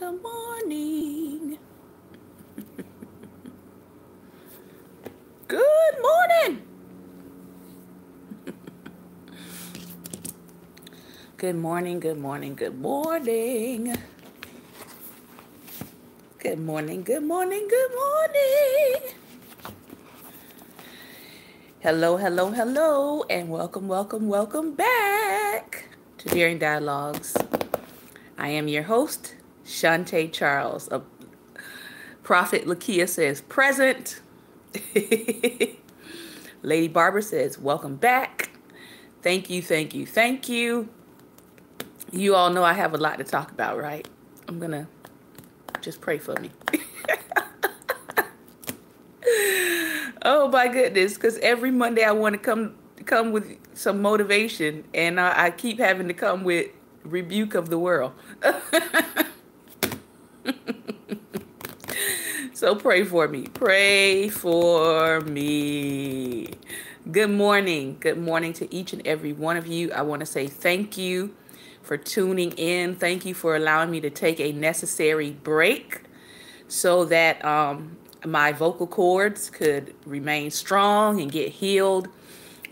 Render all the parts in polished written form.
Good morning. Good morning. Good morning, good morning, good morning. Good morning, good morning, good morning. Hello, hello, hello, and welcome, welcome, welcome back to Daring Dialogues. I am your host, Shantae Charles. Prophet Lakia says present. Lady Barbara says welcome back. Thank you, thank you, thank you. You all know I have a lot to talk about, right? I'm gonna just pray for me. Oh my goodness, because every Monday I want to come with some motivation, and I keep having to come with rebuke of the world. So pray for me. Pray for me. Good morning. Good morning to each and every one of you. I want to say thank you for tuning in. Thank you for allowing me to take a necessary break so that my vocal cords could remain strong and get healed.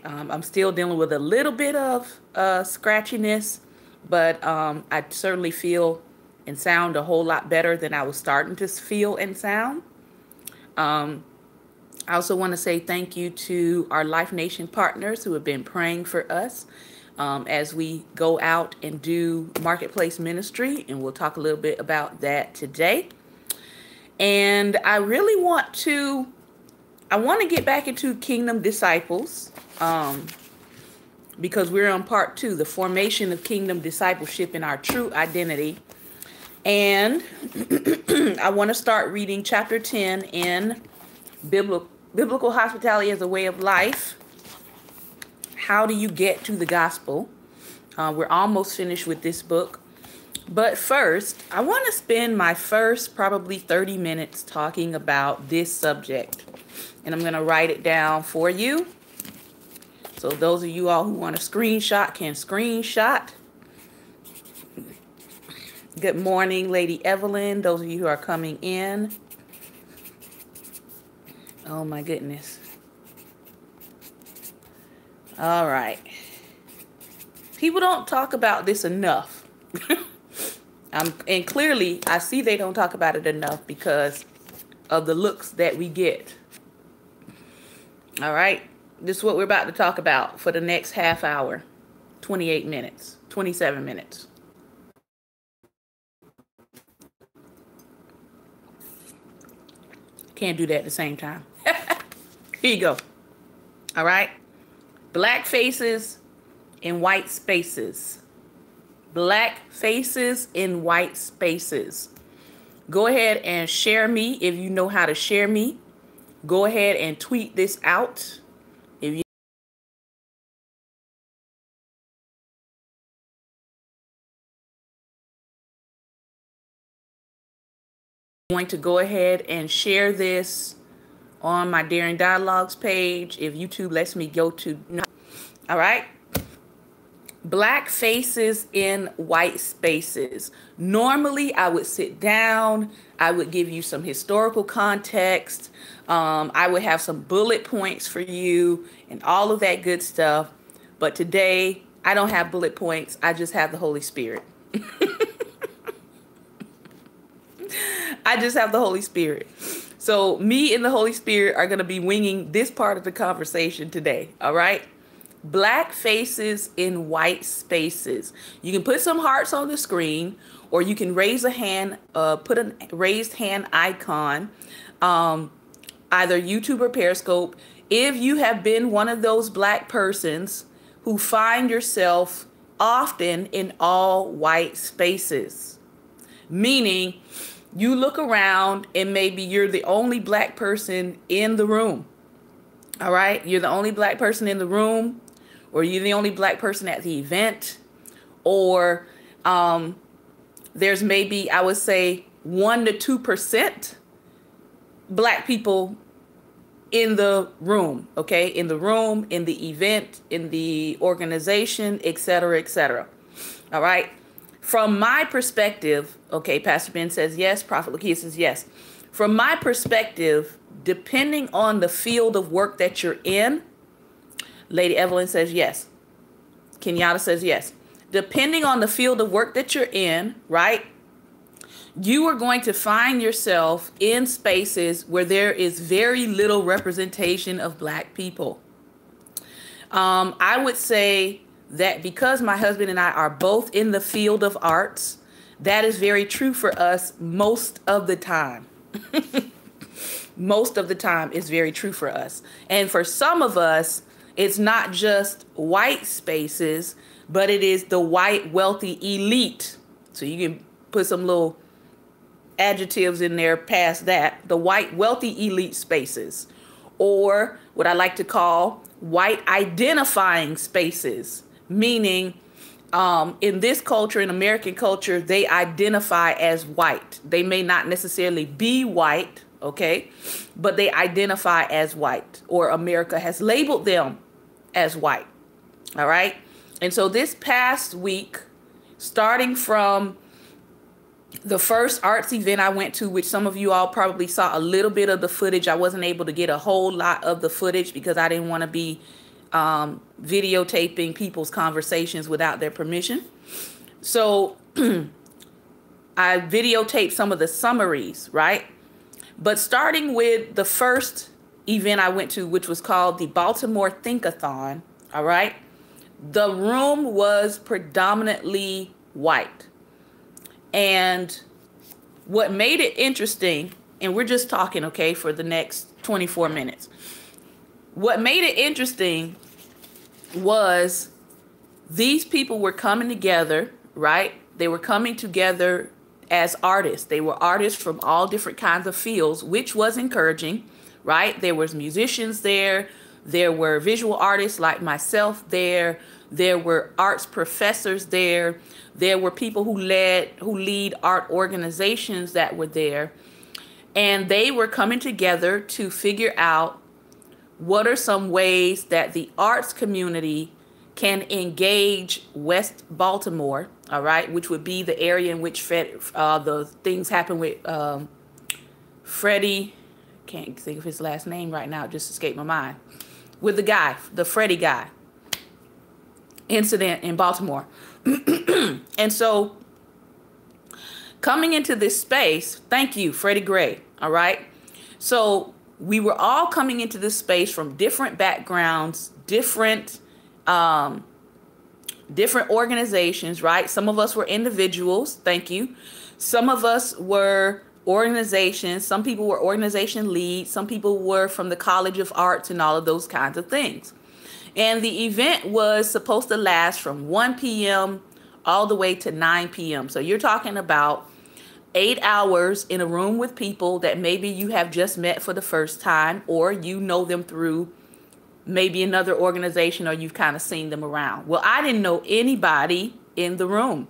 I'm still dealing with a little bit of scratchiness, but I certainly feel and sound a whole lot better than I was starting to feel and sound. I also want to say thank you to our Life Nation partners who have been praying for us as we go out and do marketplace ministry, and we'll talk a little bit about that today. And I really want to get back into Kingdom Disciples because we're on part 2, the formation of Kingdom Discipleship in our true identity. And I want to start reading chapter 10 in Biblical Hospitality as a Way of Life. How do you get to the gospel? We're almost finished with this book. But first, I want to spend my first probably 30 minutes talking about this subject. And I'm going to write it down for you. So those of you all who want to screenshot can screenshot. Good morning, Lady Evelyn. Those of you who are coming in. Oh my goodness. All right. People don't talk about this enough. And clearly, I see they don't talk about it enough because of the looks that we get. All right. This is what we're about to talk about for the next half hour. 28 minutes. 27 minutes. Can't do that at the same time. Here you go. All right. Black faces in white spaces. Black faces in white spaces. Go ahead and share me if you know how to share me. Go ahead and tweet this out. If you going to go ahead and share this on my Daring Dialogues page if YouTube lets me go to. All right. Black faces in white spaces. Normally, I would sit down. I would give you some historical context. I would have some bullet points for you and all of that good stuff. But today, I don't have bullet points. I just have the Holy Spirit. I just have the Holy Spirit. So me and the Holy Spirit are going to be winging this part of the conversation today. All right. Black faces in white spaces. You can put some hearts on the screen, or you can raise a hand, put a raised hand icon, either YouTube or Periscope. If you have been one of those black persons who find yourself often in all white spaces, meaning you look around and maybe you're the only black person in the room. All right. You're the only black person in the room, or you're the only black person at the event, or there's maybe, I would say, 1 to 2% black people in the room, okay? In the room, in the event, in the organization, etc., etc. All right? From my perspective, okay, Pastor Ben says yes, Prophet Lakia says yes. From my perspective, depending on the field of work that you're in, Lady Evelyn says yes. Kenyatta says yes. Depending on the field of work that you're in, right, you are going to find yourself in spaces where there is very little representation of Black people. I would say that because my husband and I are both in the field of arts, that is very true for us most of the time. Most of the time is very true for us. And for some of us, it's not just white spaces, but it is the white wealthy elite. So you can put some little adjectives in there past that. The white wealthy elite spaces, or what I like to call white identifying spaces, meaning in this culture, in American culture, they identify as white. They may not necessarily be white, okay, but they identify as white, or America has labeled them as white. All right. And so this past week, starting from the first arts event I went to, which some of you all probably saw a little bit of the footage. I wasn't able to get a whole lot of the footage because I didn't want to be videotaping people's conversations without their permission. So I videotaped some of the summaries, right? But starting with the first event I went to, which was called the Baltimore Think-a-thon, all right? The room was predominantly white. And what made it interesting, and we're just talking, okay, for the next 24 minutes. What made it interesting was these people were coming together, right? They were coming together as artists. They were artists from all different kinds of fields, which was encouraging, right? There was musicians there. There were visual artists like myself there. There were arts professors there. There were people who lead art organizations that were there. And they were coming together to figure out what are some ways that the arts community can engage West Baltimore, all right, which would be the area in which the things happen with Freddie, can't think of his last name right now, it just escaped my mind, with the guy, the Freddie guy incident in Baltimore. And so coming into this space, thank you, Freddie Gray, all right? So we were all coming into this space from different backgrounds, different organizations, right? Some of us were individuals, thank you. Some of us were organizations. Some people were organization leads. Some people were from the College of Arts and all of those kinds of things. And the event was supposed to last from 1 p.m. all the way to 9 p.m. So you're talking about 8 hours in a room with people that maybe you have just met for the first time, or you know them through maybe another organization, or you've kind of seen them around. Well, I didn't know anybody in the room.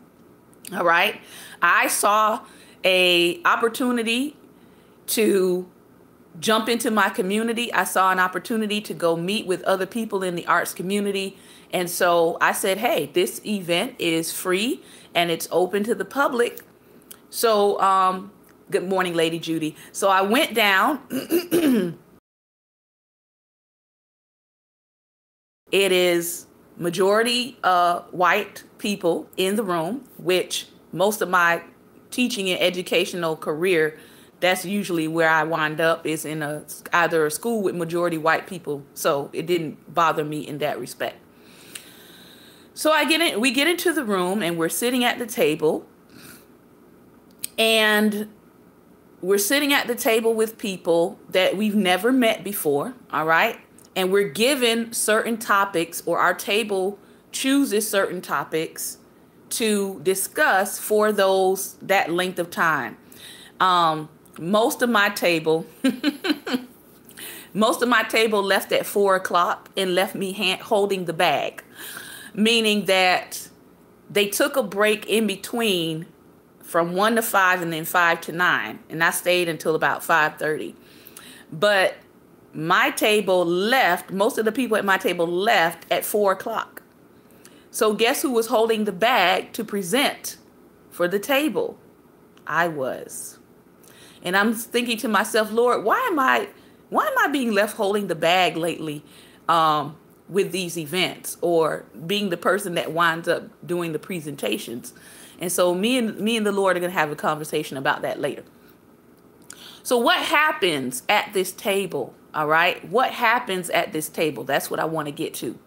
All right. I saw an opportunity to jump into my community. I saw an opportunity to go meet with other people in the arts community. And so I said, hey, this event is free and it's open to the public. So, good morning, Lady Judy. So I went down. It is majority white people in the room, which most of my teaching and educational career, that's usually where I wind up, is in either a school with majority white people. So it didn't bother me in that respect. So we get into the room and we're sitting at the table, and we're sitting at the table with people that we've never met before. All right. And we're given certain topics, or our table chooses certain topics to discuss for that length of time. Most of my table left at 4 o'clock and left me holding the bag, meaning that they took a break in between from 1 to 5 and then 5 to 9. And I stayed until about 5:30. But my table left, most of the people at my table left at 4 o'clock. So guess who was holding the bag to present for the table. I was. And I'm thinking to myself, Lord, why am I being left holding the bag lately with these events, or being the person that winds up doing the presentations? And so me and the Lord are going to have a conversation about that later. So what happens at this table? All right. What happens at this table? That's what I want to get to.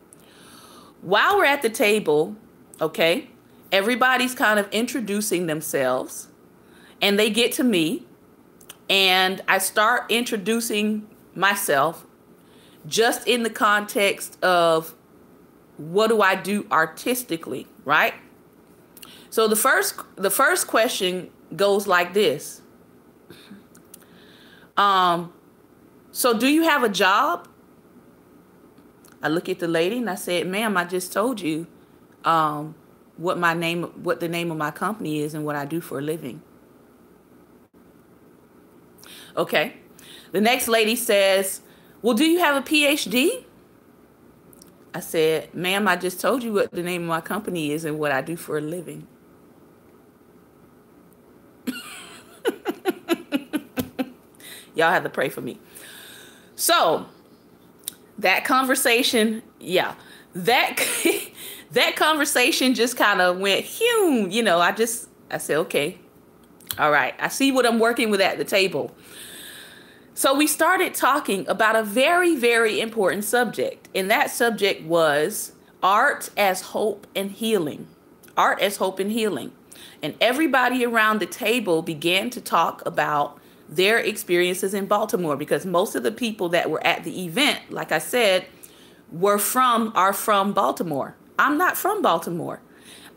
While we're at the table, okay, everybody's kind of introducing themselves, and they get to me, and I start introducing myself just in the context of what do I do artistically, right? So the first question goes like this. So do you have a job? I look at the lady and I said, ma'am, I just told you what the name of my company is and what I do for a living. Okay. The next lady says, well, do you have a PhD? I said, ma'am, I just told you what the name of my company is and what I do for a living. Y'all have to pray for me. So that conversation, that conversation just kind of went, I said, okay, all right, I see what I'm working with at the table. So we started talking about a very, very important subject. And that subject was art as hope and healing. Art as hope and healing. And everybody around the table began to talk about their experiences in Baltimore, because most of the people that were at the event, like I said, are from Baltimore. I'm not from Baltimore.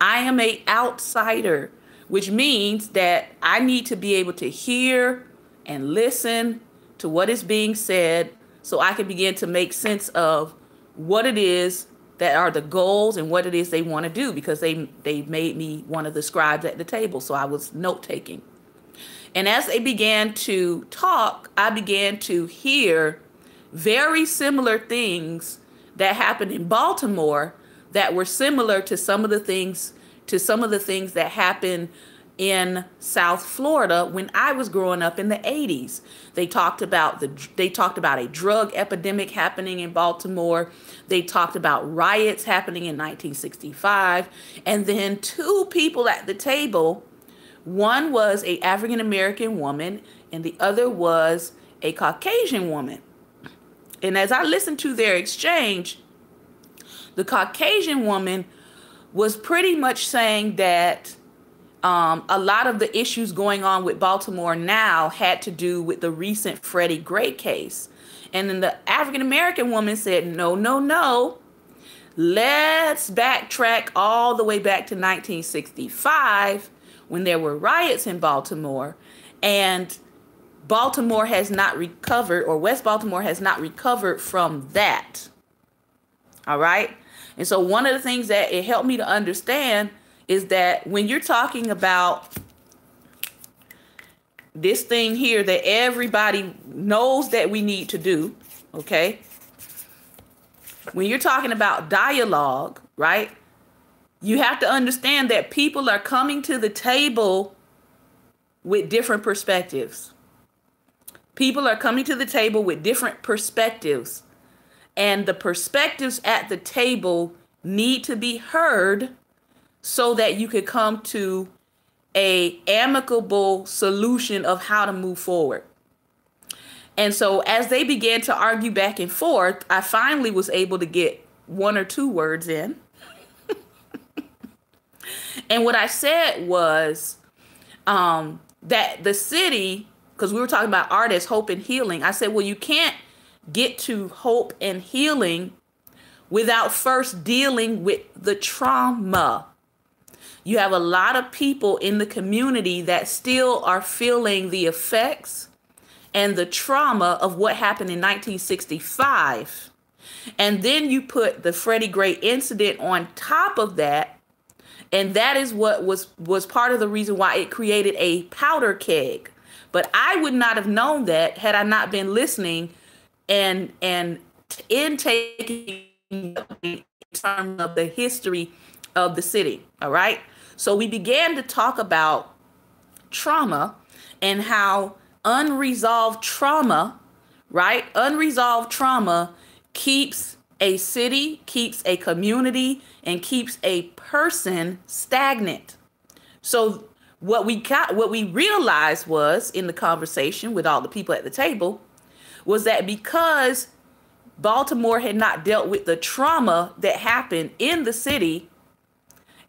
I am an outsider, which means that I need to be able to hear and listen to what is being said so I can begin to make sense of what it is that are the goals and what it is they want to do, because they made me one of the scribes at the table. So I was note taking. And as they began to talk, I began to hear very similar things that happened in Baltimore that were similar to some of the things that happened in South Florida when I was growing up in the 80s. They talked about a drug epidemic happening in Baltimore. They talked about riots happening in 1965. And then two people at the table, one was an African American woman and the other was a Caucasian woman. And as I listened to their exchange, the Caucasian woman was pretty much saying that a lot of the issues going on with Baltimore now had to do with the recent Freddie Gray case. And then the African American woman said, no, no, no. Let's backtrack all the way back to 1965 when there were riots in Baltimore, and Baltimore has not recovered, or West Baltimore has not recovered from that. All right. And so one of the things that it helped me to understand is that when you're talking about this thing here that everybody knows that we need to do, okay? When you're talking about dialogue, right? You have to understand that people are coming to the table with different perspectives. People are coming to the table with different perspectives. And the perspectives at the table need to be heard so that you could come to an amicable solution of how to move forward. And so as they began to argue back and forth, I finally was able to get one or two words in. And what I said was that the city, because we were talking about art as hope and healing, I said, well, you can't get to hope and healing without first dealing with the trauma. You have a lot of people in the community that still are feeling the effects and the trauma of what happened in 1965. And then you put the Freddie Gray incident on top of that. And that is what was part of the reason why it created a powder keg. But I would not have known that had I not been listening and intaking in terms of the history of the city. All right. So we began to talk about trauma and how unresolved trauma, right? Unresolved trauma keeps a city, keeps a community, and keeps a person stagnant. So what we realized was in the conversation with all the people at the table was that because Baltimore had not dealt with the trauma that happened in the city,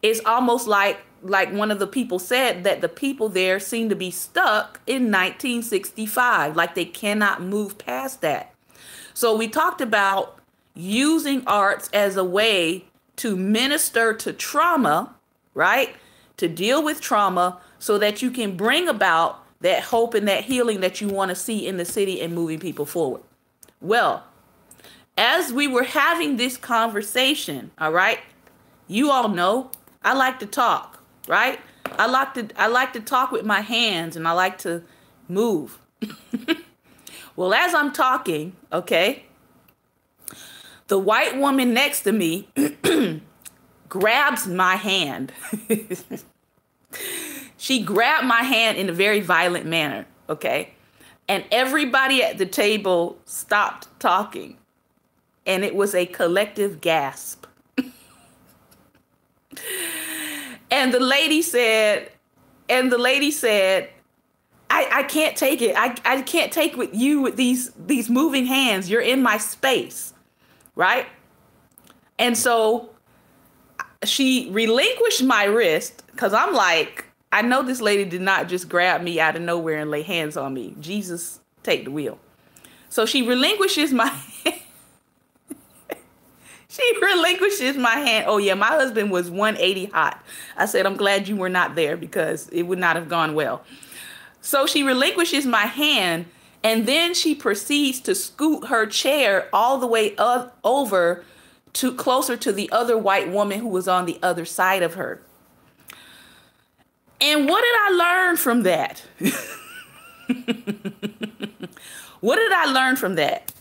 it's almost like one of the people said, that the people there seem to be stuck in 1965, like they cannot move past that. So we talked about using arts as a way to minister to trauma, right? To deal with trauma so that you can bring about that hope and that healing that you want to see in the city and moving people forward. Well, as we were having this conversation, all right, you all know I like to talk, right? I like to talk with my hands, and I like to move. Well, as I'm talking, okay, the white woman next to me grabs my hand. She grabbed my hand in a very violent manner, okay? And everybody at the table stopped talking. And it was a collective gasp. And the lady said, I can't take it. I can't take with you with these moving hands. You're in my space, right? And so she relinquished my wrist, because I'm like, I know this lady did not just grab me out of nowhere and lay hands on me. Jesus, take the wheel. So she relinquishes my hand. She relinquishes my hand. Oh, yeah, my husband was 180 hot. I said, I'm glad you were not there, because it would not have gone well. So she relinquishes my hand, and then she proceeds to scoot her chair all the way over to closer to the other white woman who was on the other side of her. And what did I learn from that? What did I learn from that?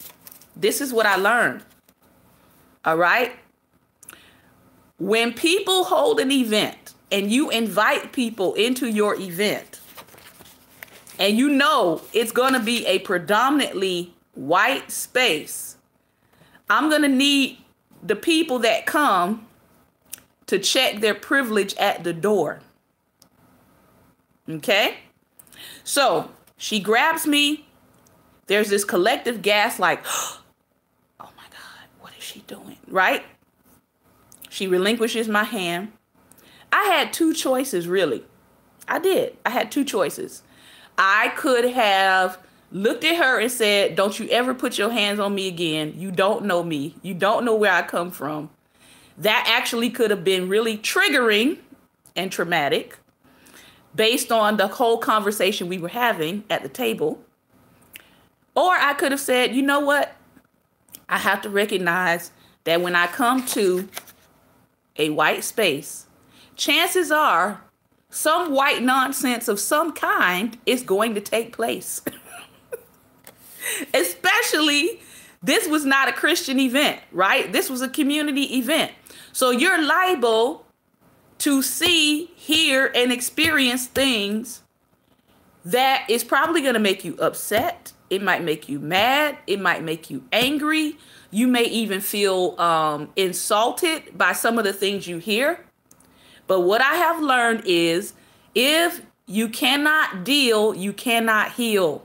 This is what I learned. All right. When people hold an event and you invite people into your event, and you know it's going to be a predominantly white space, I'm going to need the people that come to check their privilege at the door. Okay? So she grabs me. There's this collective gasp like, oh my God, what is she doing? Right? She relinquishes my hand. I had two choices, really. I did. I had two choices. I could have looked at her and said, don't you ever put your hands on me again. You don't know me. You don't know where I come from. That actually could have been really triggering and traumatic based on the whole conversation we were having at the table. Or I could have said, you know what? I have to recognize that when I come to a white space, chances are some white nonsense of some kind is going to take place. Especially, this was not a Christian event, right? This was a community event. So you're liable to see, hear, and experience things that is probably going to make you upset. It might make you mad. It might make you angry. You may even feel insulted by some of the things you hear. But what I have learned is, if you cannot deal, you cannot heal.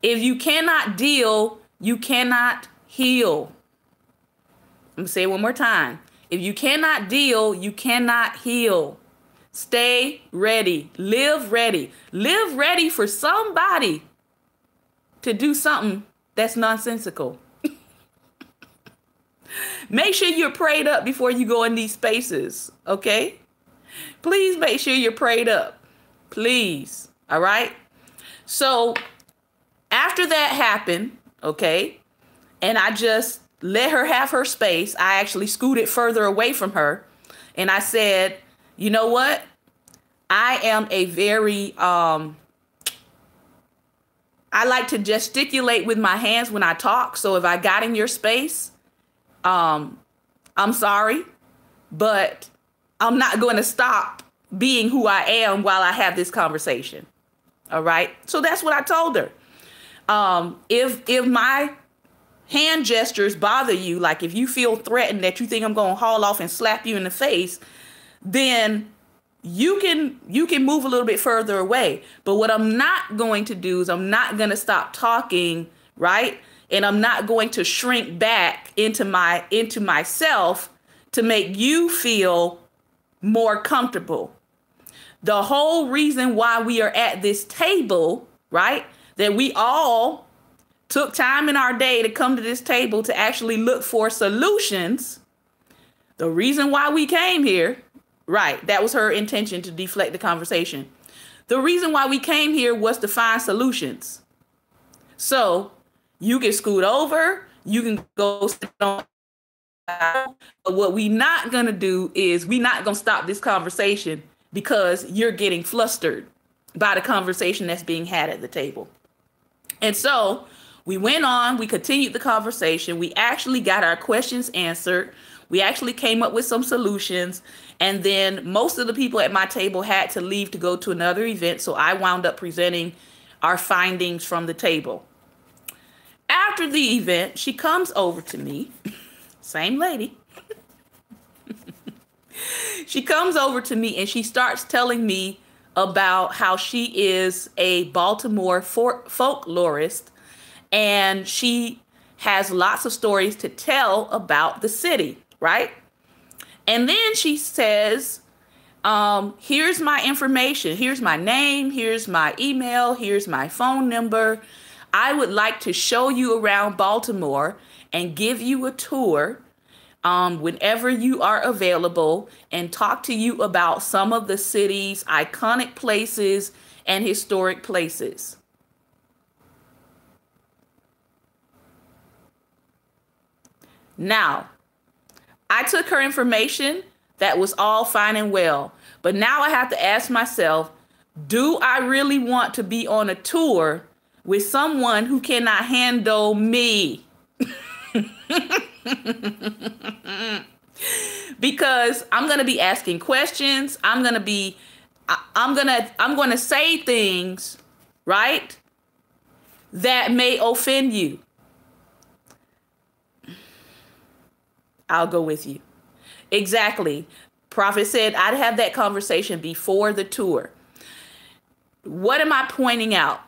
If you cannot deal, you cannot heal. I'm going to say it one more time. If you cannot deal, you cannot heal. Stay ready. Live ready. Live ready for somebody to do something that's nonsensical. Make sure you're prayed up before you go in these spaces, okay? Please make sure you're prayed up. Please, all right? So after that happened, okay, and I just let her have her space. I actually scooted further away from her, and I said, you know what? I am a very, I like to gesticulate with my hands when I talk. So if I got in your space, I'm sorry, but I'm not going to stop being who I am while I have this conversation. All right. So that's what I told her. If my hand gestures bother you, like if you feel threatened that you think I'm going to haul off and slap you in the face, then you can move a little bit further away. But what I'm not going to do is I'm not going to stop talking, right? And I'm not going to shrink back into myself to make you feel more comfortable. The whole reason why we are at this table, right? That we all took time in our day to come to this table to actually look for solutions. The reason why we came here, right? That was her intention, to deflect the conversation. The reason why we came here was to find solutions. So you can scoot over, you can go sit on. But what we not gonna do is we not gonna stop this conversation because you're getting flustered by the conversation that's being had at the table. And so we went on, we continued the conversation. We actually got our questions answered. We actually came up with some solutions. And then most of the people at my table had to leave to go to another event. So I wound up presenting our findings from the table. After the event, she comes over to me, same lady. She comes over to me and she starts telling me about how she is a Baltimore folklorist and she has lots of stories to tell about the city, right? And then she says, here's my information. Here's my name. Here's my email. Here's my phone number. I would like to show you around Baltimore and give you a tour whenever you are available and talk to you about some of the city's iconic places and historic places. Now, I took her information. That was all fine and well. But now I have to ask myself, do I really want to be on a tour with someone who cannot handle me? Because I'm going to be asking questions. I'm going to say things, right, that may offend you. I'll go with you. Exactly. Prophet said I'd have that conversation before the tour. What am I pointing out?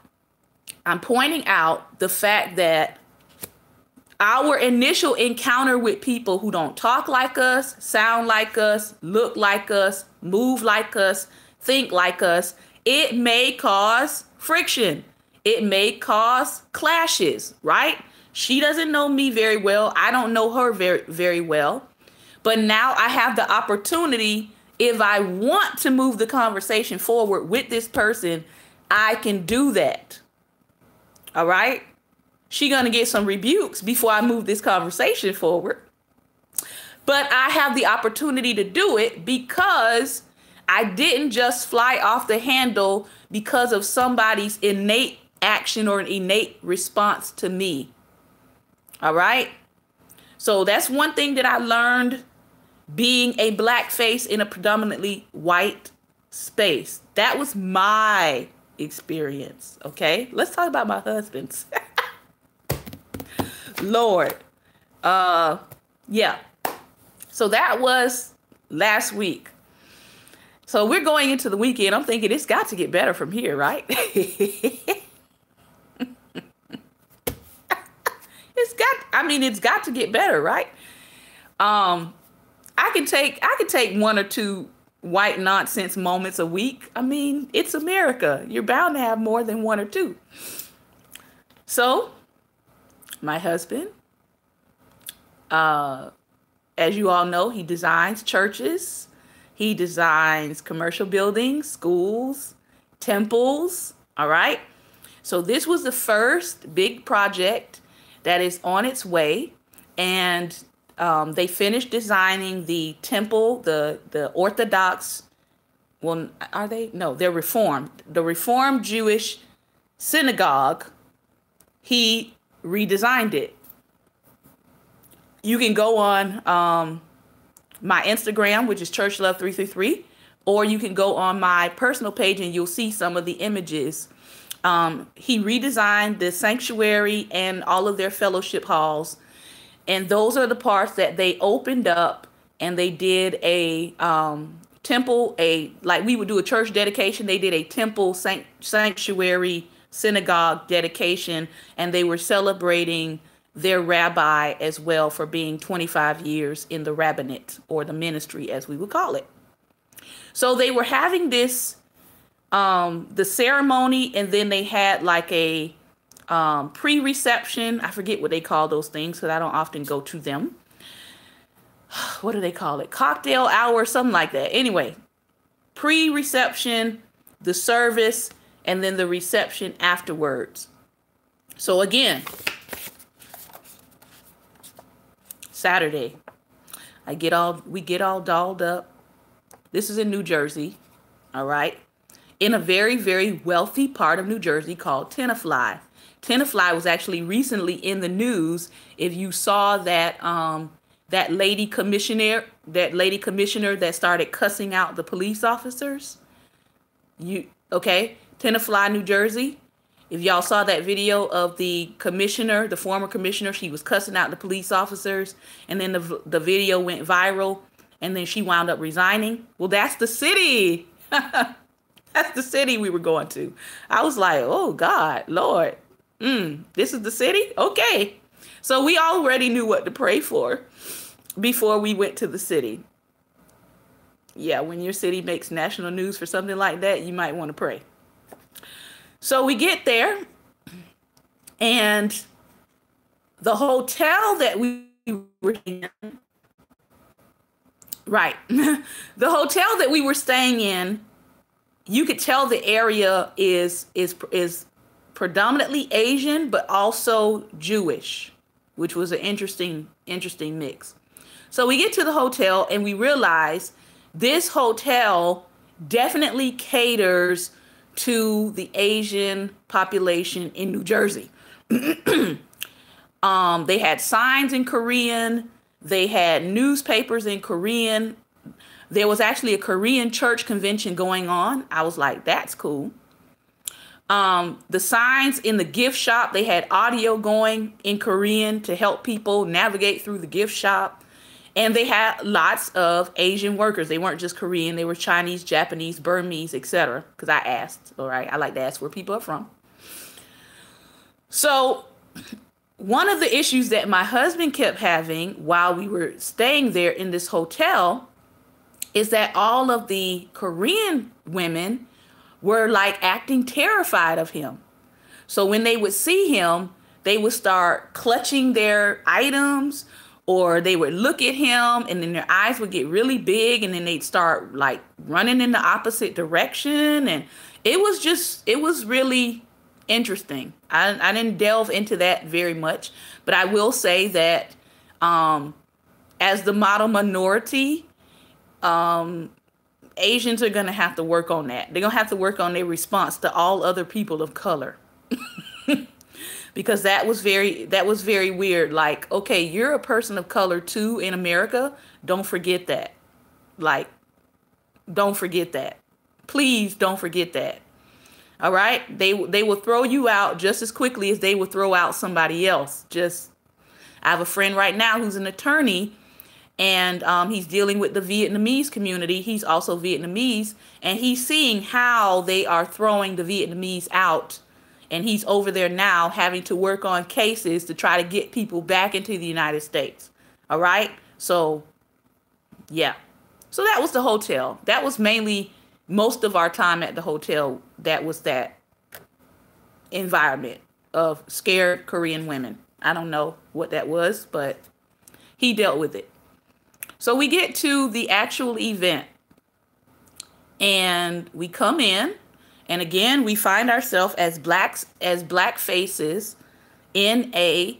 I'm pointing out the fact that our initial encounter with people who don't talk like us, sound like us, look like us, move like us, think like us, it may cause friction. It may cause clashes, right? She doesn't know me very well. I don't know her very, very well. But now I have the opportunity, if I want to move the conversation forward with this person, I can do that. All right? She's going to get some rebukes before I move this conversation forward. But I have the opportunity to do it because I didn't just fly off the handle because of somebody's innate action or an innate response to me. All right? So that's one thing that I learned being a black face in a predominantly white space. That was my experience. Okay? Let's talk about my husband's. Lord. Yeah. So that was last week. So we're going into the weekend. I'm thinking it's got to get better from here, right? It's got to get better, right? I can take one or two white nonsense moments a week. I mean, it's America. You're bound to have more than one or two. So my husband, as you all know, he designs churches. He designs commercial buildings, schools, temples. All right. So this was the first big project that is on its way. And they finished designing the temple, the Orthodox. Well, are they? No, they're Reformed. The Reformed Jewish synagogue. He redesigned it. You can go on my Instagram, which is Church Love 333, or you can go on my personal page and you'll see some of the images. He redesigned the sanctuary and all of their fellowship halls. And those are the parts that they opened up, and they did a temple, like we would do a church dedication. They did a temple sanctuary synagogue dedication, and they were celebrating their rabbi as well for being 25 years in the rabbinate, or the ministry as we would call it. So they were having this, the ceremony, and then they had like a pre-reception. I forget what they call those things because I don't often go to them. What do they call it? Cocktail hour, something like that. Anyway, pre-reception, the service, and then the reception afterwards. So again, Saturday, we get all dolled up. This is in New Jersey, all right? In a very, very wealthy part of New Jersey called Tenafly. Tenafly was actually recently in the news. If you saw that that lady commissioner that started cussing out the police officers. Tenafly, New Jersey. If y'all saw that video of the commissioner, the former commissioner, she was cussing out the police officers, and then the video went viral, and then she wound up resigning. Well, that's the city. That's the city we were going to. I was like, oh God, Lord, this is the city? Okay. So we already knew what to pray for before we went to the city. Yeah, when your city makes national news for something like that, you might want to pray. So we get there, and the hotel that we were in, right, the hotel that we were staying in, you could tell the area is predominantly Asian, but also Jewish, which was an interesting mix. So we get to the hotel and we realize this hotel definitely caters to the Asian population in New Jersey. They had signs in Korean. They had newspapers in Korean. There was actually a Korean church convention going on. I was like, that's cool. The signs in the gift shop, they had audio going in Korean to help people navigate through the gift shop. And they had lots of Asian workers. They weren't just Korean. They were Chinese, Japanese, Burmese, etc. Because I asked, all right? I like to ask where people are from. So one of the issues that my husband kept having while we were staying there in this hotel is that all of the Korean women were like acting terrified of him. So when they would see him, they would start clutching their items, or they would look at him and then their eyes would get really big, and then they'd start like running in the opposite direction. And it was really interesting. I didn't delve into that very much, but I will say that as the model minority, Asians are going to have to work on that. They're going to have to work on their response to all other people of color. Because that was very weird. Like, okay, you're a person of color too in America. Don't forget that. Like, don't forget that. Please don't forget that. All right? They will throw you out just as quickly as they will throw out somebody else. I have a friend right now who's an attorney, and he's dealing with the Vietnamese community. He's also Vietnamese, and he's seeing how they are throwing the Vietnamese out. And he's over there now having to work on cases to try to get people back into the United States. All right? So, yeah. So that was the hotel. That was mainly most of our time at the hotel. That was that environment of scared Korean women. I don't know what that was, but he dealt with it. So we get to the actual event, and we come in. And again, we find ourselves as black faces in a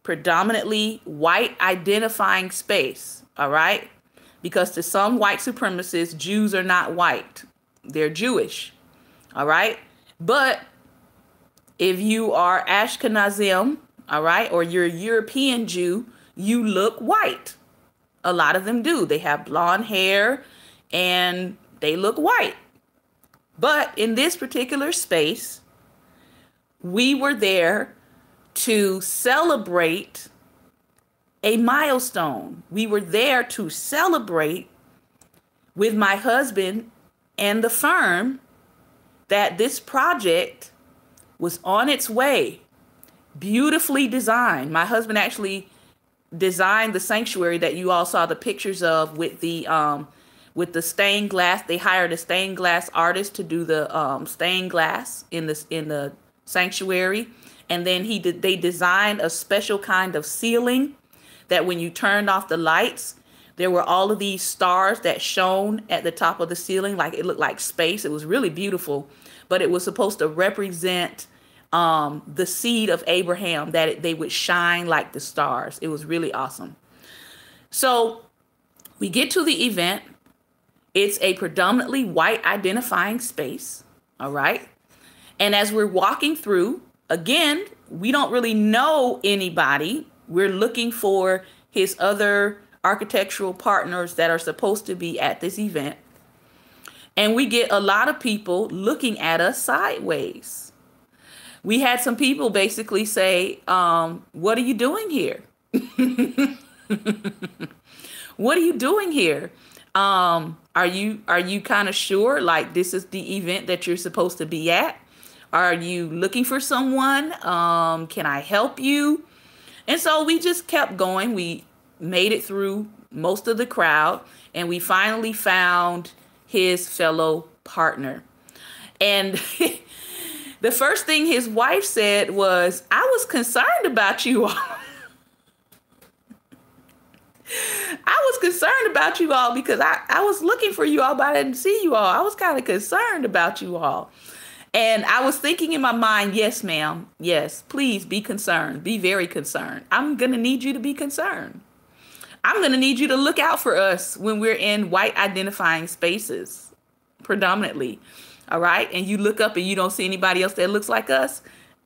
predominantly white identifying space, all right? Because to some white supremacists, Jews are not white. They're Jewish, all right? But if you are Ashkenazim, all right, or you're a European Jew, you look white, a lot of them do. They have blonde hair and they look white. But in this particular space, we were there to celebrate a milestone. We were there to celebrate with my husband and the firm that this project was on its way, beautifully designed. My husband actually designed the sanctuary that you all saw the pictures of with the stained glass. They hired a stained glass artist to do the stained glass in the sanctuary, and then they designed a special kind of ceiling that when you turned off the lights, there were all of these stars that shone at the top of the ceiling, like it looked like space. It was really beautiful, but it was supposed to represent the seed of Abraham, that they would shine like the stars. It was really awesome. So we get to the event. It's a predominantly white identifying space. All right. And as we're walking through, again, we don't really know anybody. We're looking for his other architectural partners that are supposed to be at this event. And we get a lot of people looking at us sideways. We had some people basically say, what are you doing here? What are you doing here? Are you kind of sure like this is the event that you're supposed to be at? Are you looking for someone? Can I help you? And so we just kept going. We made it through most of the crowd, and we finally found his fellow partner. And the first thing his wife said was, I was concerned about you all. I was concerned about you all because I was looking for you all, but I didn't see you all. I was kind of concerned about you all. And I was thinking in my mind, yes, ma'am. Yes, please be concerned. Be very concerned. I'm going to need you to be concerned. I'm going to need you to look out for us when we're in white identifying spaces, predominantly. All right. And you look up and you don't see anybody else that looks like us.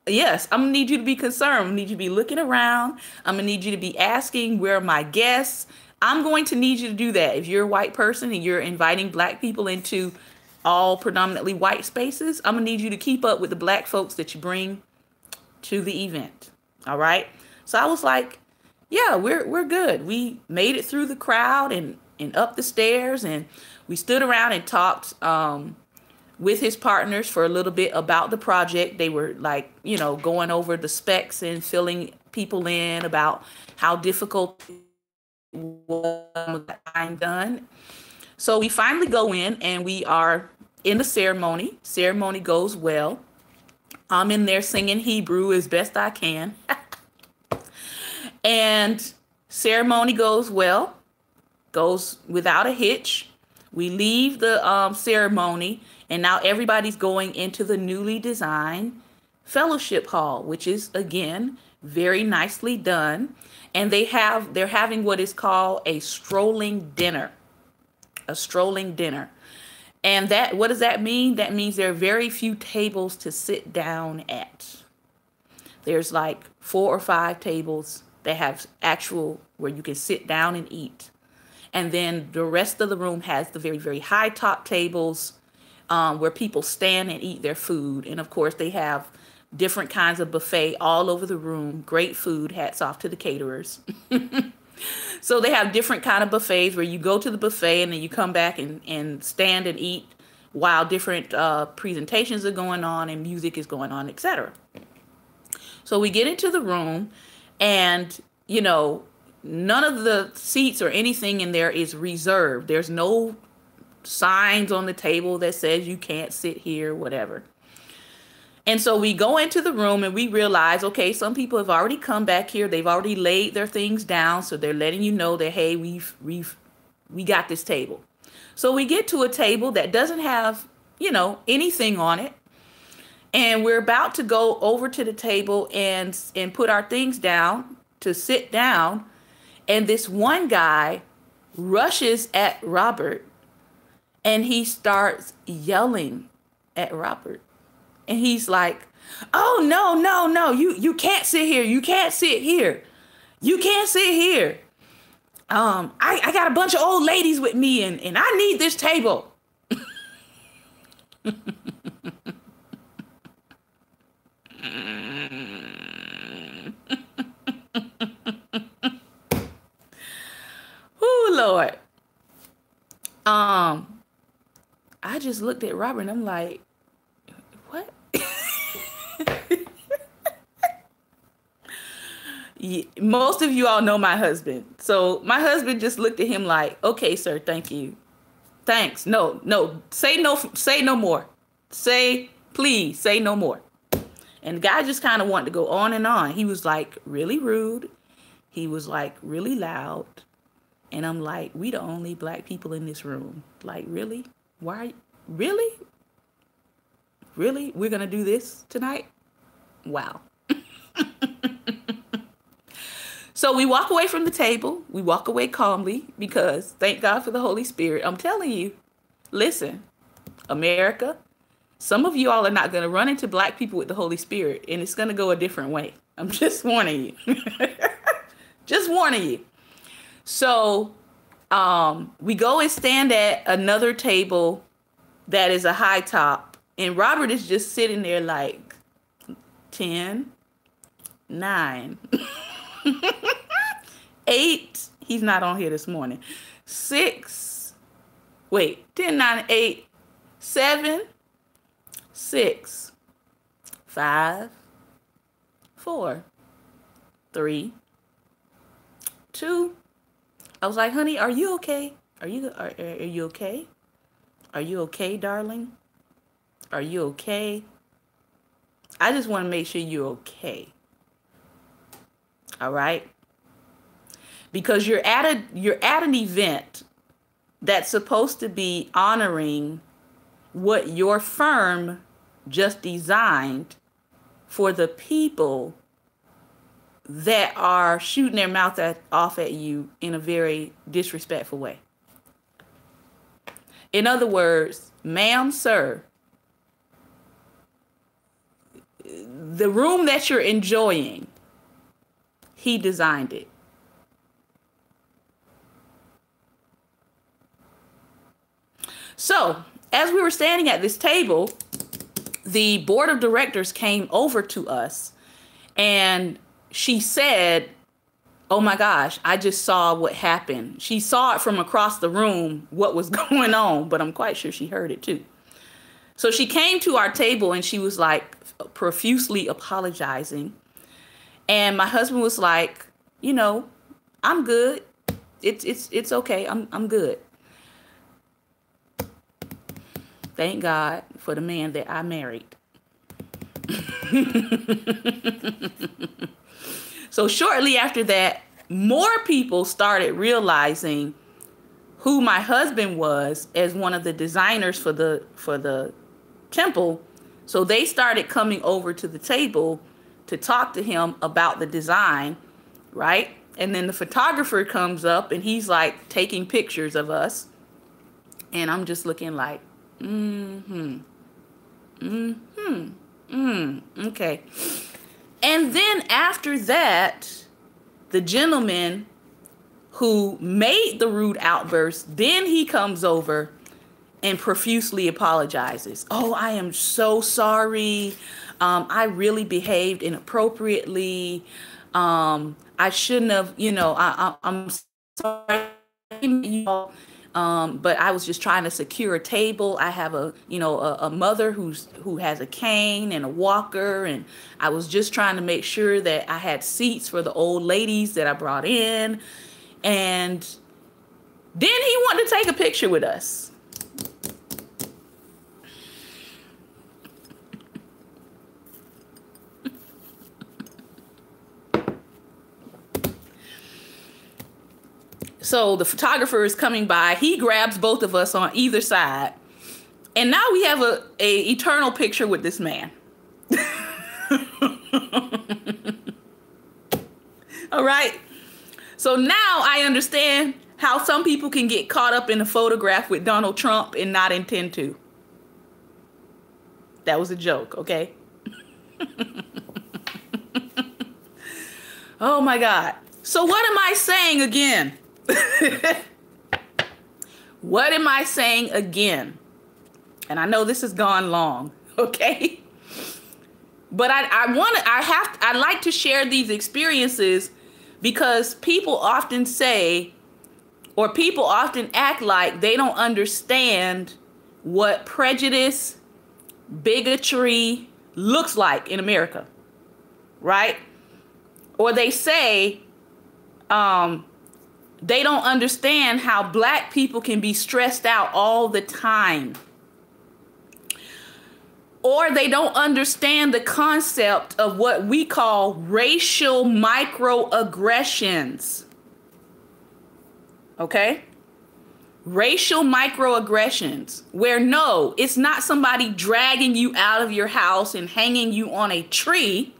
Yes, I'm going to need you to be concerned. I'm going to need you to be looking around. I'm going to need you to be asking, where are my guests? I'm going to need you to do that. If you're a white person and you're inviting Black people into all predominantly white spaces, I'm going to need you to keep up with the Black folks that you bring to the event. All right. So I was like, yeah, we're good. We made it through the crowd and up the stairs, and we stood around and talked with his partners for a little bit about the project. They were like, going over the specs and filling people in about how difficult it was I'm done. So we finally go in and we are in the ceremony. Ceremony goes well. I'm in there singing Hebrew as best I can. And ceremony goes well, goes without a hitch. We leave the ceremony, and now everybody's going into the newly designed fellowship hall, which is, again, very nicely done. And they're having what is called a strolling dinner. A strolling dinner. And what does that mean? That means there are very few tables to sit down at. There's like 4 or 5 tables that have actual where you can sit down and eat. And then the rest of the room has the very, very high top tables where people stand and eat their food. And of course, they have different kinds of buffet all over the room. Great food. Hats off to the caterers. So they have different kind of buffets where you go to the buffet and then you come back and stand and eat while different presentations are going on and music is going on, etc. So we get into the room, and, none of the seats or anything in there is reserved. There's no signs on the table that says you can't sit here, whatever. And so we go into the room and we realize, okay, some people have already come back here. They've already laid their things down. So they're letting you know that, hey, we got this table. So we get to a table that doesn't have, anything on it. And we're about to go over to the table and put our things down to sit down. And this one guy rushes at Robert and he starts yelling at Robert. And he's like, oh, no, you can't sit here. You can't sit here. You can't sit here. I got a bunch of old ladies with me, and I need this table. Oh Lord. I just looked at Robert and I'm like, what? Most of you all know my husband. So my husband just looked at him like, okay, sir, thank you. Thanks. No, say no more. Please say no more. And the guy just kind of wanted to go on and on. He was like really rude. He was like really loud. And I'm like, we the only black people in this room. Like, really? Why? Really? Really? We're going to do this tonight? Wow. So we walk away from the table. We walk away calmly because thank God for the Holy Spirit. I'm telling you, listen, America, some of you all are not going to run into black people with the Holy Spirit, and it's going to go a different way. I'm just warning you. Just warning you. So we go and stand at another table that is a high top, and Robert is just sitting there like 10, 9, 8. He's not on here this morning. 6. Wait, 10, 9, 8, 7, 6, 5, 4, 3, 2. I was like, honey, are you okay? Are you okay? Are you okay, darling? Are you okay? I just want to make sure you're okay. All right? Because you're at an event that's supposed to be honoring what your firm just designed for the people that are shooting their mouth off at you in a very disrespectful way. In other words, ma'am, sir, the room that you're enjoying, he designed it. So, as we were standing at this table, the board of directors came over to us and she said, oh my gosh, I just saw what happened. She saw it from across the room, what was going on, but I'm quite sure she heard it too. So she came to our table and she was like profusely apologizing. And my husband was like, you know, I'm good. It's okay. I'm good. Thank God for the man that I married. So shortly after that, more people started realizing who my husband was as one of the designers for the temple. So they started coming over to the table to talk to him about the design, right? And then the photographer comes up and he's like taking pictures of us. And I'm just looking like, okay. And then after that, the gentleman who made the rude outburst, then he comes over and profusely apologizes. Oh, I am so sorry. I really behaved inappropriately. I shouldn't have, I'm sorry. But I was just trying to secure a table. I have a mother who has a cane and a walker, and I was just trying to make sure that I had seats for the old ladies that I brought in. And then he wanted to take a picture with us. So the photographer is coming by. He grabs both of us on either side. And now we have a eternal picture with this man. All right. So now I understand how some people can get caught up in a photograph with Donald Trump and not intend to. That was a joke, okay? Oh my God. So what am I saying again? What am I saying again? And I know this has gone long, okay? But I like to share these experiences because people often say, or people often act like they don't understand what prejudice, bigotry looks like in America, right? Or they say they don't understand how black people can be stressed out all the time. Or they don't understand the concept of what we call racial microaggressions. Okay? Racial microaggressions, where no, it's not somebody dragging you out of your house and hanging you on a tree.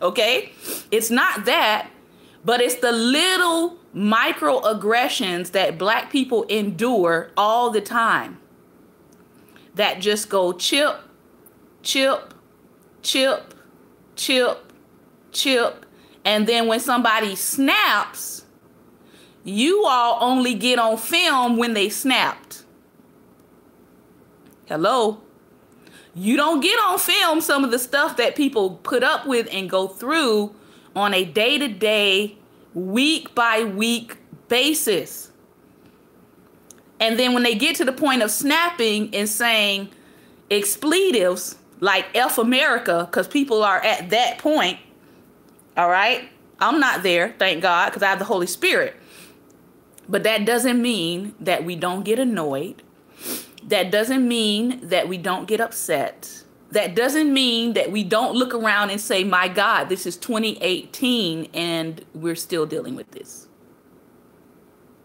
Okay? It's not that, but it's the little microaggressions that black people endure all the time. That just go chip, chip, chip, chip, chip. And then when somebody snaps, you all only get on film when they snapped. Hello? You don't get on film some of the stuff that people put up with and go through on a day-to-day, week-by-week basis. And then when they get to the point of snapping and saying expletives like F America, because people are at that point, all right? I'm not there, thank God, because I have the Holy Spirit. But that doesn't mean that we don't get annoyed. That doesn't mean that we don't get upset. That doesn't mean that we don't look around and say, my God, this is 2018 and we're still dealing with this.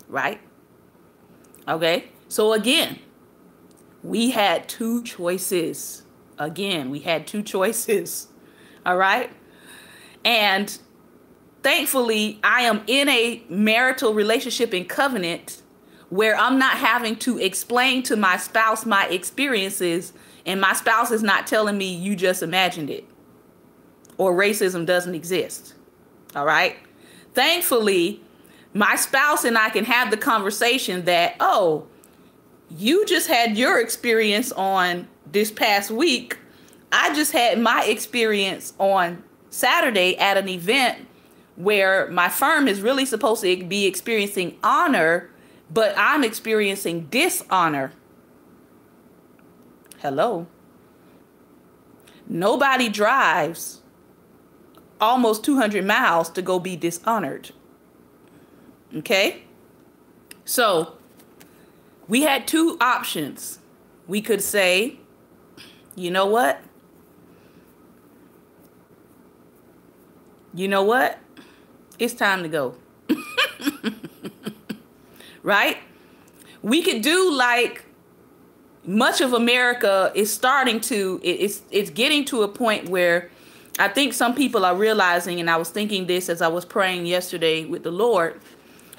Right? Okay? So again, we had two choices. Again, we had two choices. All right? And thankfully, I am in a marital relationship and covenant where I'm not having to explain to my spouse my experiences, and my spouse is not telling me you just imagined it or racism doesn't exist. All right? Thankfully, my spouse and I can have the conversation that, oh, you just had your experience on this past week. I just had my experience on Saturday at an event where my firm is really supposed to be experiencing honor, but I'm experiencing dishonor. Hello. Nobody drives almost 200 miles to go be dishonored. Okay? So we had two options. We could say, you know what? You know what? It's time to go. Right? We could do like much of America is starting to, it's getting to a point where I think some people are realizing, and I was thinking this as I was praying yesterday with the Lord.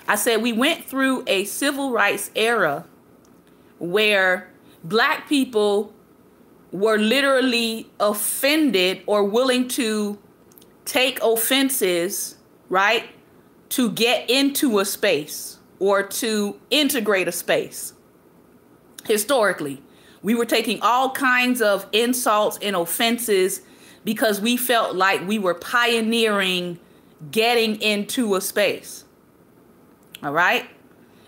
I said we went through a civil rights era where black people were literally offended or willing to take offenses, right, to get into a space or to integrate a space. Historically, we were taking all kinds of insults and offenses because we felt like we were pioneering getting into a space. All right?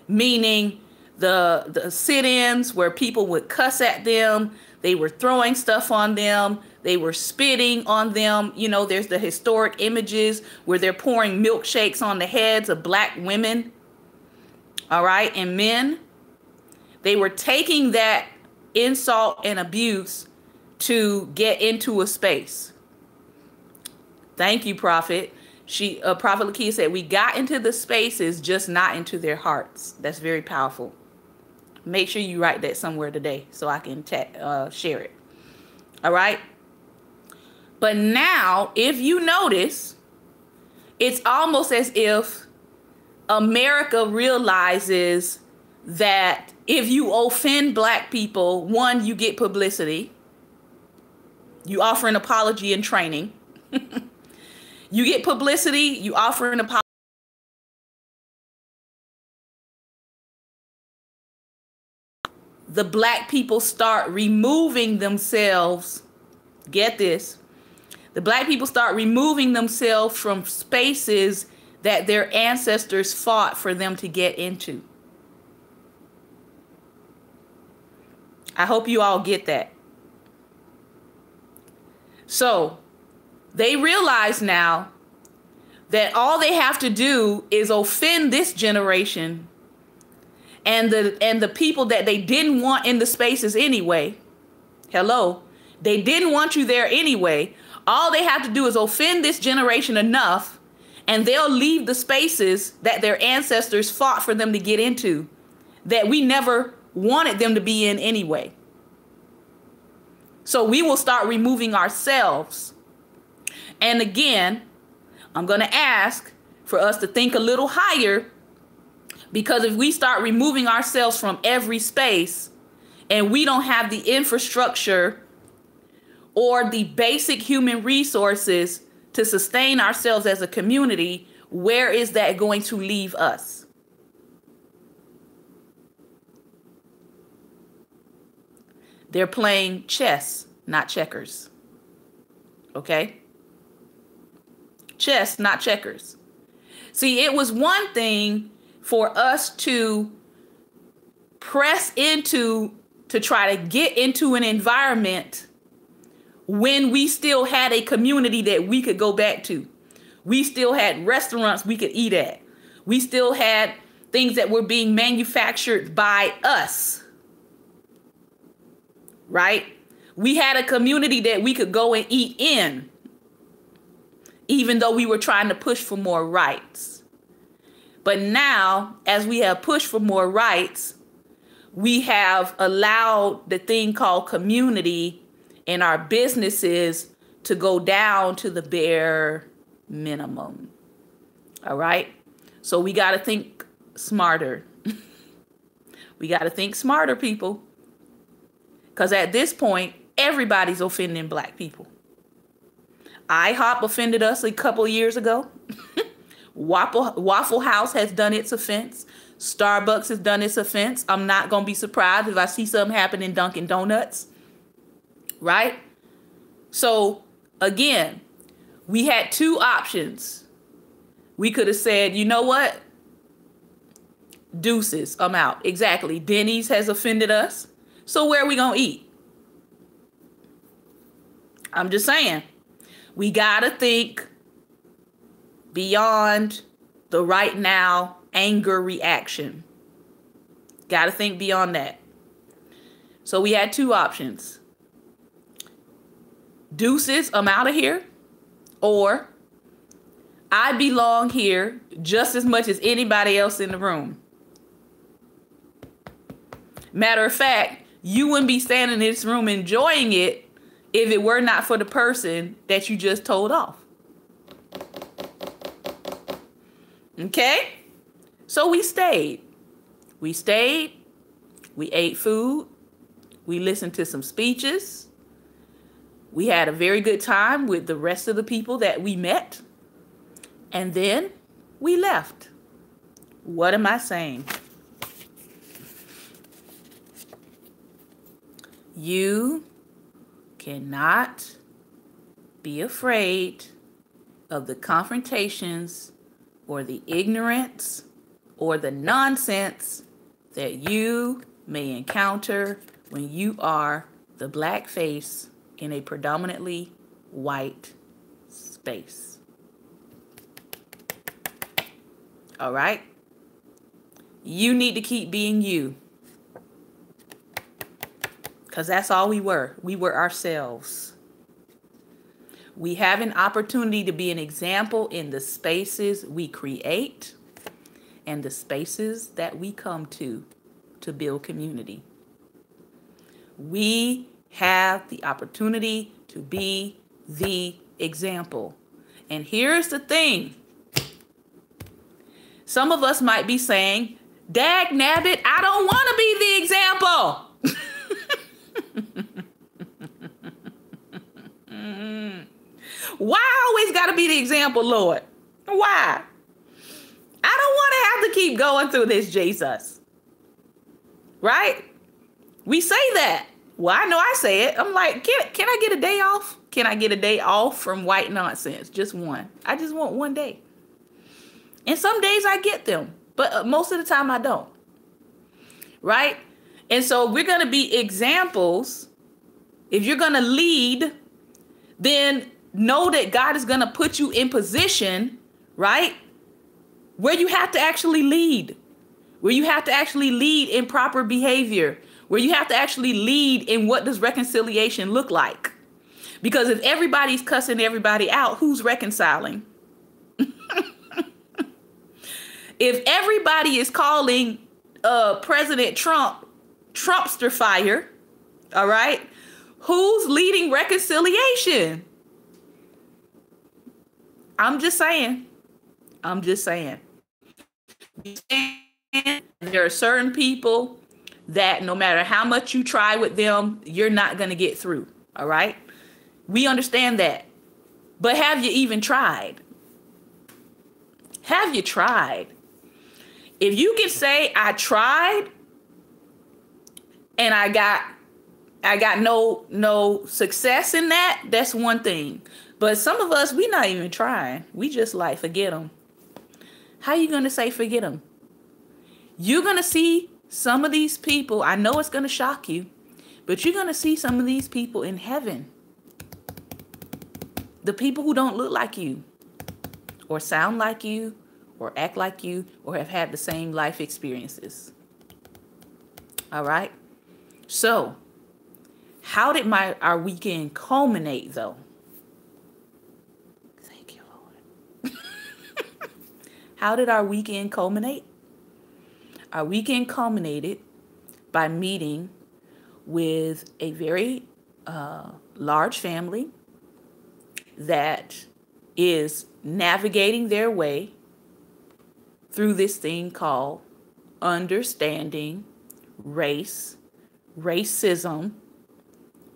Meaning the sit-ins where people would cuss at them, they were throwing stuff on them, they were spitting on them. You know, there's the historic images where they're pouring milkshakes on the heads of black women. All right? And men. They were taking that insult and abuse to get into a space. Thank you, Prophet. Prophet Lakia said, we got into the spaces, just not into their hearts. That's very powerful. Make sure you write that somewhere today so I can share it. All right. But now, if you notice, it's almost as if America realizes that if you offend black people, one, you get publicity. You offer an apology and training. You get publicity, you offer an apology. the black people start removing themselves, get this, the black people start removing themselves from spaces that their ancestors fought for them to get into. I hope you all get that. So they realize now that all they have to do is offend this generation and the people that they didn't want in the spaces anyway. Hello, they didn't want you there anyway. All they have to do is offend this generation enough, and they'll leave the spaces that their ancestors fought for them to get into, that we never wanted them to be in anyway. So we will start removing ourselves. And again, I'm going to ask for us to think a little higher, because if we start removing ourselves from every space and we don't have the infrastructure or the basic human resources to sustain ourselves as a community, where is that going to leave us? They're playing chess, not checkers. Okay? Chess, not checkers. See, it was one thing for us to press into, to try to get into an environment when we still had a community that we could go back to. We still had restaurants we could eat at. We still had things that were being manufactured by us. Right? We had a community that we could go and eat in, even though we were trying to push for more rights. But now, as we have pushed for more rights, we have allowed the thing called community in our businesses to go down to the bare minimum. All right? So we got to think smarter. We got to think smarter, people. Because at this point, everybody's offending black people. IHOP offended us a couple years ago. Waffle House has done its offense. Starbucks has done its offense. I'm not going to be surprised if I see something happen in Dunkin' Donuts. Right? So, again, we had two options. We could have said, you know what? Deuces, I'm out. Exactly. Denny's has offended us. So where are we going to eat? I'm just saying. We got to think beyond the right now anger reaction. Got to think beyond that. So we had two options. Deuces, I'm out of here. Or I belong here just as much as anybody else in the room. Matter of fact, you wouldn't be standing in this room enjoying it if it were not for the person that you just told off. Okay? So we stayed. We stayed. We ate food. We listened to some speeches. We had a very good time with the rest of the people that we met. And then we left. What am I saying? You cannot be afraid of the confrontations or the ignorance or the nonsense that you may encounter when you are the black face in a predominantly white space. All right? You need to keep being you. Because that's all we were. We were ourselves. We have an opportunity to be an example in the spaces we create and the spaces that we come to build community. We have the opportunity to be the example. And here's the thing. Some of us might be saying, dag nabbit, I don't want to be the example. Why I always got to be the example, Lord? Why? I don't want to have to keep going through this, Jesus. Right? We say that. Well, I know I say it. I'm like, can I get a day off? Can I get a day off from white nonsense? Just one. I just want one day. And some days I get them, but most of the time I don't. Right? And so we're going to be examples. If you're going to lead, then know that God is going to put you in position, right? Where you have to actually lead, where you have to actually lead in proper behavior, where you have to actually lead in what does reconciliation look like? Because if everybody's cussing everybody out, who's reconciling? If everybody is calling President Trump Trumpster fire, all right, who's leading reconciliation? I'm just saying. There are certain people that no matter how much you try with them, you're not going to get through. All right. We understand that. But have you even tried? Have you tried? If you can say I tried and I got no success in that, that's one thing. But some of us, we not even trying. We just like, forget them. How you going to say forget them? You're going to see some of these people. I know it's going to shock you, but you're going to see some of these people in heaven. The people who don't look like you or sound like you or act like you or have had the same life experiences. All right. So how did our weekend culminate though? Thank you, Lord. How did our weekend culminate? Our weekend culminated by meeting with a very large family that is navigating their way through this thing called understanding race, racism,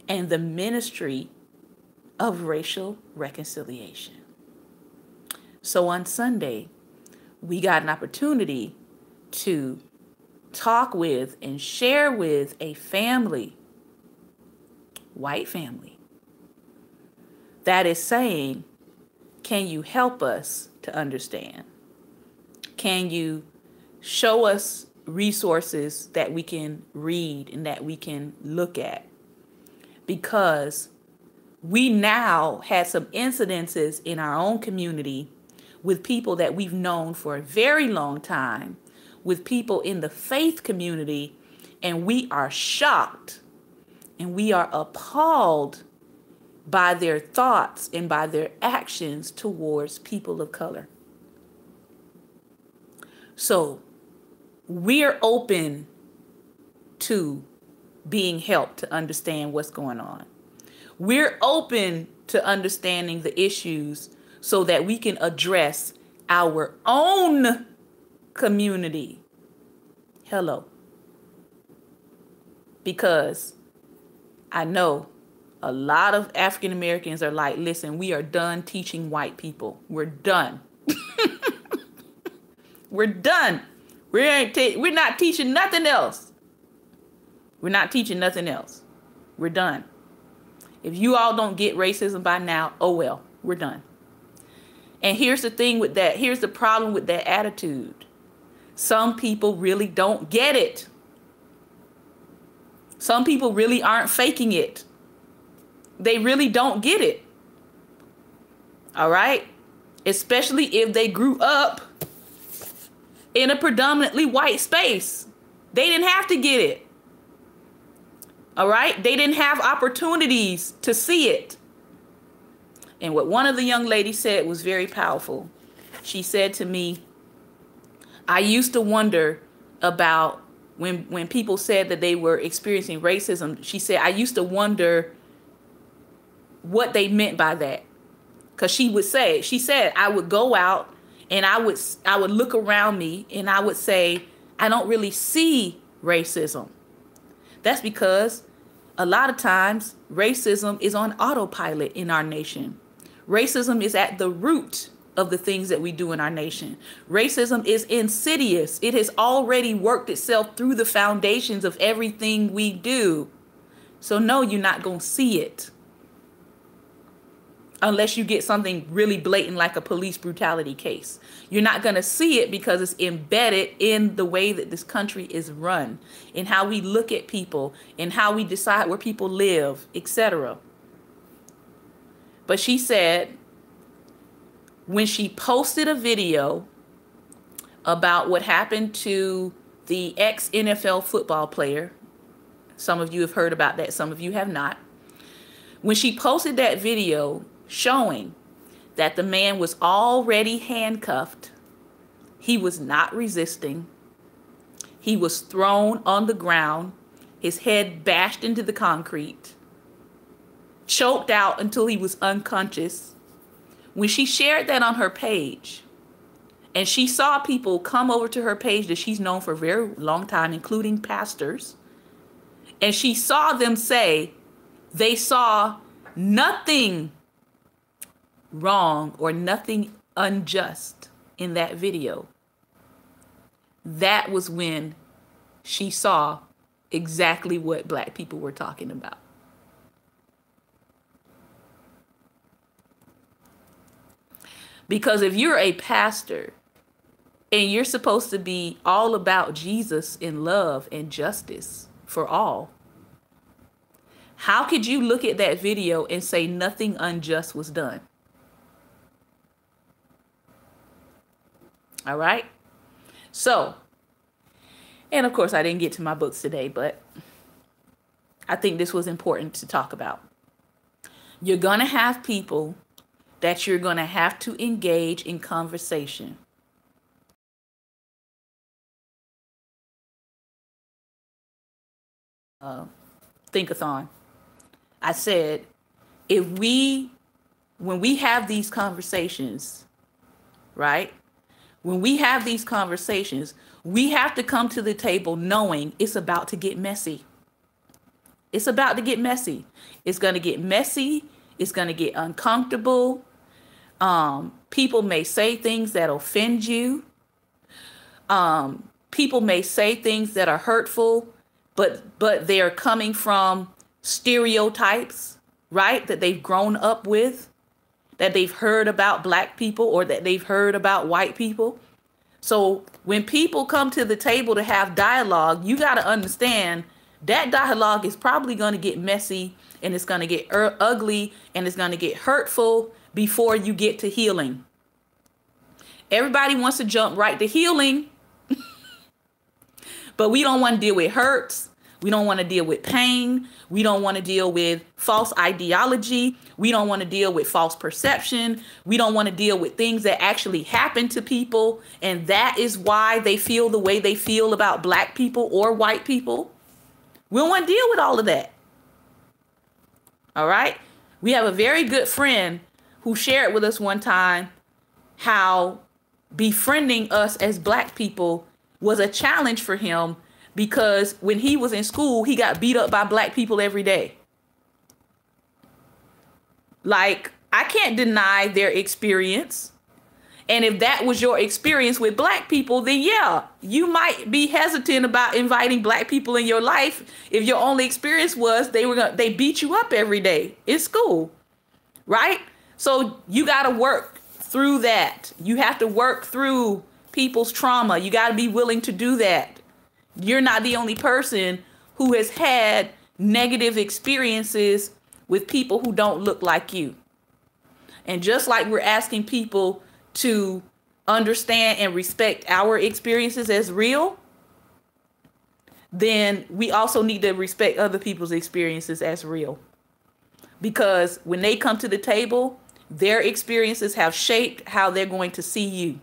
and the ministry of racial reconciliation. So on Sunday, we got an opportunity to talk with and share with a family, white family, that is saying, can you help us to understand? Can you show us resources that we can read and that we can look at? Because we now had some incidences in our own community with people that we've known for a very long time, with people in the faith community, and we are shocked and we are appalled by their thoughts and by their actions towards people of color. So we're open to being helped to understand what's going on. We're open to understanding the issues so that we can address our own community. Hello. Because I know a lot of African Americans are like, listen, we are done teaching white people. We're done. We're done. We're not teaching nothing else. We're not teaching nothing else. We're done. If you all don't get racism by now, oh well, we're done. And here's the thing with that. Here's the problem with that attitude. Some people really don't get it. Some people really aren't faking it. They really don't get it. All right? Especially if they grew up in a predominantly white space. They didn't have to get it. All right? They didn't have opportunities to see it. And what one of the young ladies said was very powerful. She said to me, I used to wonder about when people said that they were experiencing racism. She said, I used to wonder what they meant by that. Because she said, I would go out and I would look around me and I would say, I don't really see racism. That's because a lot of times racism is on autopilot in our nation. Racism is at the root of the things that we do in our nation. Racism is insidious. It has already worked itself through the foundations of everything we do. So no, you're not going to see it. Unless you get something really blatant like a police brutality case. You're not going to see it because it's embedded in the way that this country is run, in how we look at people, in how we decide where people live, etc. But she said when she posted a video about what happened to the ex-NFL football player, some of you have heard about that, some of you have not. When she posted that video showing that the man was already handcuffed, he was not resisting, he was thrown on the ground, his head bashed into the concrete, choked out until he was unconscious. When she shared that on her page, and she saw people come over to her page that she's known for a very long time, including pastors, and she saw them say they saw nothing wrong or nothing unjust in that video, that was when she saw exactly what Black people were talking about. Because if you're a pastor and you're supposed to be all about Jesus and love and justice for all, how could you look at that video and say nothing unjust was done? All right. So, and of course, I didn't get to my books today, but I think this was important to talk about. You're going to have people that you're going to have to engage in conversation. Think-a-thon. I said, when we have these conversations, right? When we have these conversations, we have to come to the table knowing it's about to get messy. It's about to get messy. It's going to get messy. It's going to get uncomfortable. People may say things that offend you. People may say things that are hurtful, but they're coming from stereotypes, right? That they've grown up with, that they've heard about Black people or that they've heard about white people. So when people come to the table to have dialogue, you got to understand that dialogue is probably going to get messy, and it's going to get ugly, and it's going to get hurtful before you get to healing. Everybody wants to jump right to healing, but we don't want to deal with hurts. We don't want to deal with pain. We don't want to deal with false ideology. We don't want to deal with false perception. We don't want to deal with things that actually happen to people. And that is why they feel the way they feel about Black people or white people. We don't want to deal with all of that. All right. We have a very good friend who shared with us one time how befriending us as Black people was a challenge for him, because when he was in school, he got beat up by Black people every day. Like, I can't deny their experience. And if that was your experience with Black people, then yeah, you might be hesitant about inviting Black people in your life if your only experience was they beat you up every day in school, right? So you got to work through that. You have to work through people's trauma. You got to be willing to do that. You're not the only person who has had negative experiences with people who don't look like you. And just like we're asking people to understand and respect our experiences as real, then we also need to respect other people's experiences as real. Because when they come to the table, their experiences have shaped how they're going to see you.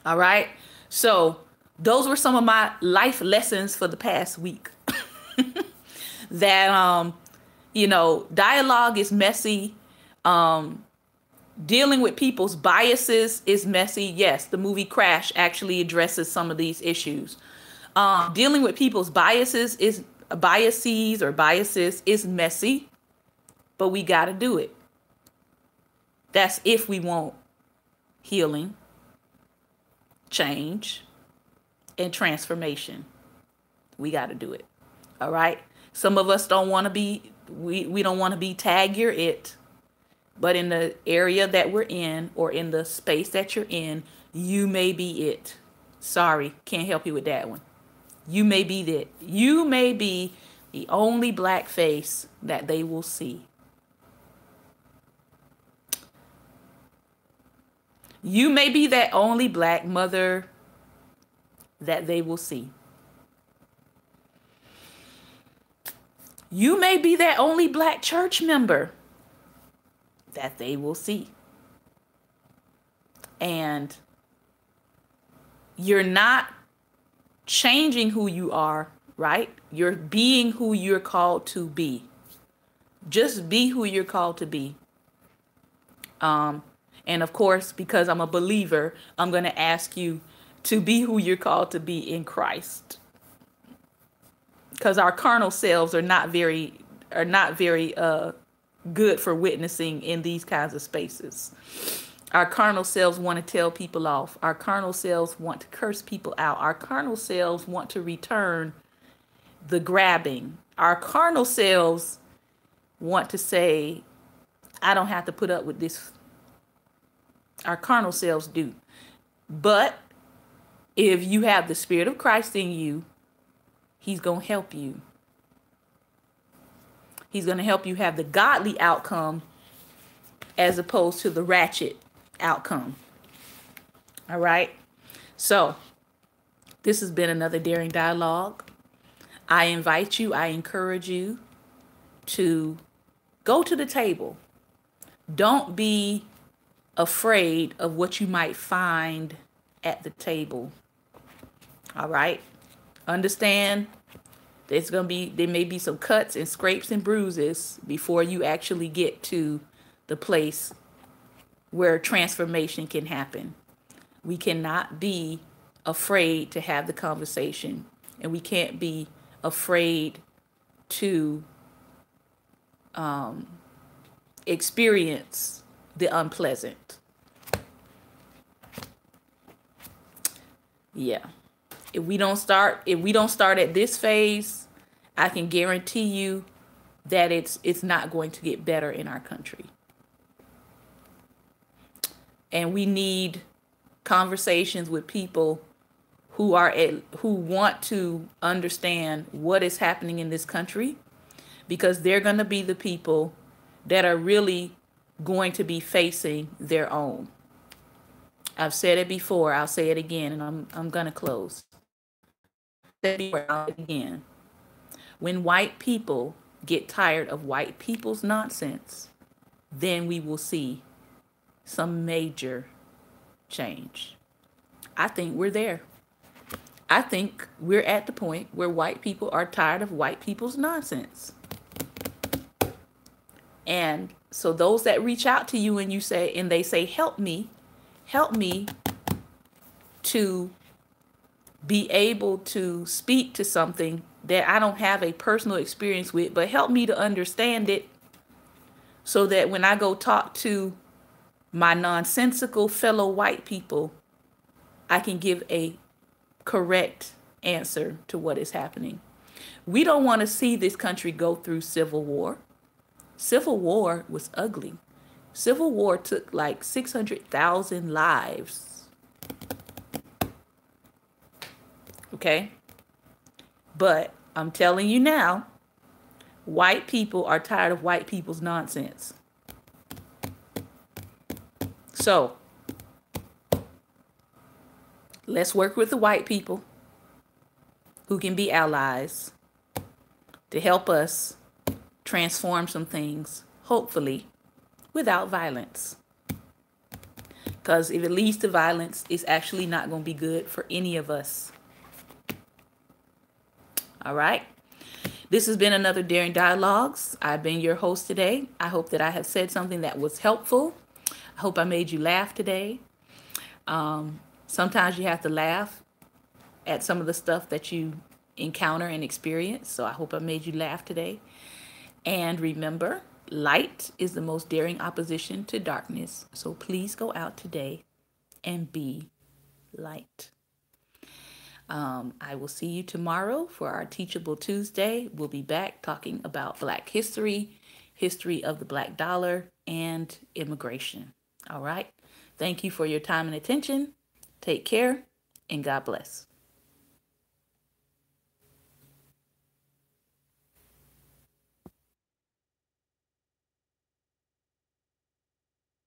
All right. So those were some of my life lessons for the past week. That, dialogue is messy. Dealing with people's biases is messy. Yes, the movie Crash actually addresses some of these issues. Dealing with people's biases is messy, but we got to do it. That's if we want healing, change, and transformation. We got to do it. All right. Some of us don't want to be, we don't want to be tag you're it. But in the area that we're in, or in the space that you're in, you may be it. Sorry, can't help you with that one. You may be that. You may be the only black face that they will see. You may be that only black mother that they will see. You may be that only black church member that they will see. And you're not changing who you are, right? You're being who you're called to be. Just be who you're called to be. And of course, because I'm a believer, I'm going to ask you to be who you're called to be in Christ. Because our carnal selves are not very good for witnessing in these kinds of spaces. Our carnal selves want to tell people off. Our carnal selves want to curse people out. Our carnal selves want to return the grabbing. Our carnal selves want to say, I don't have to put up with this. Our carnal selves do. But if you have the Spirit of Christ in you, He's going to help you. He's going to help you have the godly outcome as opposed to the ratchet outcome. All right. So this has been another Daring Dialogue. I invite you, I encourage you to go to the table. Don't be afraid of what you might find at the table. All right. Understand there may be some cuts and scrapes and bruises before you actually get to the place where transformation can happen. We cannot be afraid to have the conversation, and we can't be afraid to experience the unpleasant. Yeah. If we don't start at this phase, I can guarantee you that it's not going to get better in our country. And we need conversations with people who want to understand what is happening in this country, because they're going to be the people that are really going to be facing their own. I've said it before, I'll say it again, and I'm going to close. Again, when white people get tired of white people's nonsense, then we will see some major change. I think we're there. I think we're at the point where white people are tired of white people's nonsense. And so those that reach out to you and they say, help me to be able to speak to something that I don't have a personal experience with, but help me to understand it so that when I go talk to my nonsensical fellow white people, I can give a correct answer to what is happening. We don't want to see this country go through civil war. Civil war was ugly. Civil war took like 600,000 lives. Okay? But I'm telling you now, white people are tired of white people's nonsense. So, let's work with the white people who can be allies to help us transform some things, hopefully, without violence. Because if it leads to violence, it's actually not going to be good for any of us. All right. This has been another Daring Dialogues. I've been your host today. I hope that I have said something that was helpful. I hope I made you laugh today. Sometimes you have to laugh at some of the stuff that you encounter and experience. So I hope I made you laugh today. And remember, Light is the most daring opposition to darkness. So please go out today and be light. I will see you tomorrow for our Teachable Tuesday. We'll be back talking about Black history, history of the Black dollar, and immigration. All right. Thank you for your time and attention. Take care, and God bless.